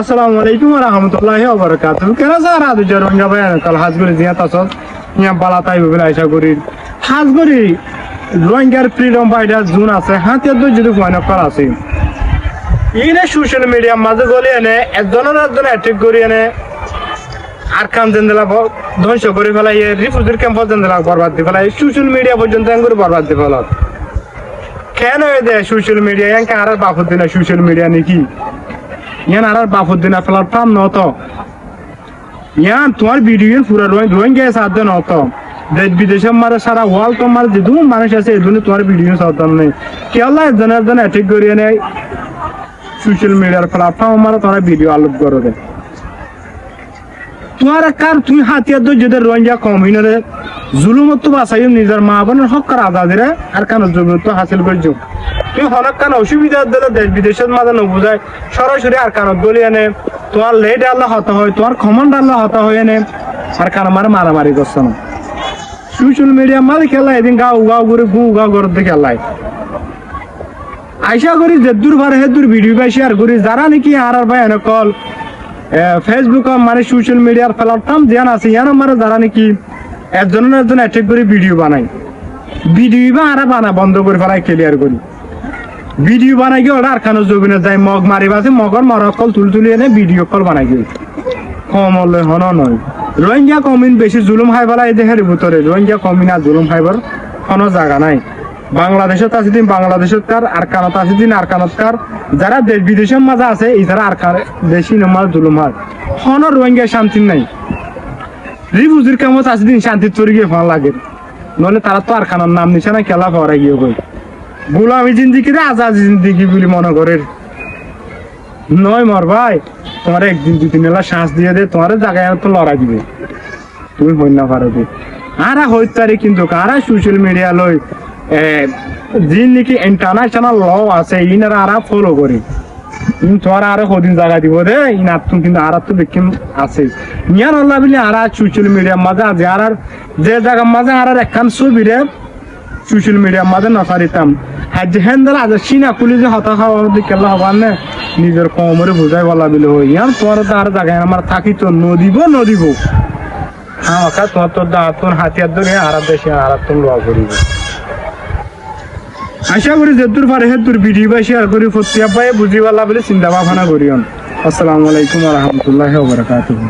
আসসালামু আলাইকুম ওয়া রাহমাতুল্লাহি ওয়া বারাকাতুহু। কেন স্যার আজ জরঙ্গা ভাই কাল হাজগরি জিয়া তাসত নিয়া বালাতাই বলে আশা করি হাজগরি রোহিঙ্গার ফ্রিডম ফাইটার জুন আছে হাতিয়ার দুই যদি পয়েন্ট করা আছে ইনে সোশ্যাল মিডিয়া মাঝে গলি এনে একজনের অ্যাটাক করি এনে আর কাম জেন্দেলা ধ্বংস করে ফেলাই রিফিউজির ক্যাম্প জেন্দেলা বরবাদ দিয়ে ফেলাই সোশ্যাল মিডিয়া পর্যন্ত করে বরবাদ দিয়ে ফেলা কেন দেয় সোশ্যাল মিডিয়া ইয়াকে আর বাপত দিনা সোশ্যাল মিডিয়া নাকি ইয়ান আর বাপত দিনা ফেলার পাম নত ইয়ান তোমার ভিডিও পুরো রোহিঙ্গা সাথে নত দেশ বিদেশে মারে সারা ওয়ার্ল্ড তোমার যে দু মানুষ আছে এই দুনে তোমার ভিডিও সাথে নেই কেলা একজনের অ্যাটাক করিয়ে নেয় সোশ্যাল মিডিয়ার প্ল্যাটফর্ম মারে তোমার ভিডিও আপলোড করে দেয় তোমার কার তুমি হাতিয়ার দো যদি রোহিঙ্গা কমিউনিটি জুলুমত বাঁচাই নিজের মা বোনের হক করা আজাদিরে আর কেন জুলুমত হাসিল করছো তুমি হনক কেন অসুবিধা দিলে দেশ বিদেশের মাঝে নবুঝায় সরাসরি আর কানত বলি এনে তোমার লেট আল্লাহ হতা হয় তোমার কমান্ড আল্লাহ হতা হয় এনে আর কান আমার মারামারি করছে না সোশ্যাল মিডিয়া মাঝে খেলা এদিন গাও গাও করে গু গাও ঘর দিয়ে খেলায় আশা করি যে দূর ভারে হে দূর ভিডিও পাই শেয়ার করি যারা নাকি আর ভাই এনে কল ফেসবুক মানে সোশ্যাল মিডিয়ার প্ল্যাটফর্ম যেন আছে ইয়ান আমার যারা নাকি একজন অ্যাটাক করে ভিডিও বানাই ভিডিও বা আর বানা বন্ধ করে ফেলাই ক্লিয়ার করি ভিডিও বানাই গিয়ে ওরা আর খানো জবিনে যায় মগ মারি বাসে মগর মরক কল তুলি এনে ভিডিও কল বানাই গিয়ে কম হলে হন নয় রোহিঙ্গা কমিন বেশি জুলুম হাই ফেলা এই দেশের ভিতরে রোহিঙ্গা কমিন আর জুলুম হাইবার কোনো জায়গা নাই বাংলাদেশত আছে দিন বাংলাদেশত কার আর কানত আছে দিন আর কানত কার যারা দেশ বিদেশের মাঝে আছে এই যারা আর কার বেশি নমাল জুলুম হয় হন রোহিঙ্গা শান্তি নাই রিফিউজির কামত আছে দিন শান্তি তৈরি গিয়ে ভালো লাগে নলে তারা তো আর খানার নাম নিছে না খেলা পড়া গিয়ে কই গোলামি জিন্দিগি রে আজাদি জিন্দিগি বলে মনে করে নয় মর ভাই তোমার একদিন দুদিন এলা শ্বাস দিয়ে দে তোমার জায়গায় তো লড়াই দিবে তুমি হই না পারো দে আর হইতারি কিন্তু কারা সোশ্যাল মিডিয়া লই যিনি নাকি ইন্টারন্যাশনাল ল আছে ইনারা আর ফলো করে তোমার আরো কদিন জায়গা দিব দে ইনার তুমি কিন্তু আর তো বিকিম আছে ইয়ার আল্লাহ বলে আর সোশ্যাল মিডিয়ার মাঝে আছে আর যে জায়গার মাঝে আর একখান ছবি রে সোশ্যাল মিডিয়ার মাঝে নসারিতাম আর যে হ্যান্ডেল আছে সিনা খুলি যে হতা খাওয়া কেলা হবার না নিজের কমরে বোঝাই বলা বলে হই ইয়ার তোমার তো আর জায়গায় আমার থাকি তো নদিব হ্যাঁ ওকা তোমার তোর তোর হাতিয়ার ধরে আর দেশে আর তুমি ল করিব আশা করি যে দূর পারে হে দূর ভিডিও বা শেয়ার করি ফতিয়া পাই বুঝিবালা বলে চিন্তা ভাবনা করিও। আসসালামু আলাইকুম ওয়া রাহমাতুল্লাহি ওয়া বারাকাতুহু।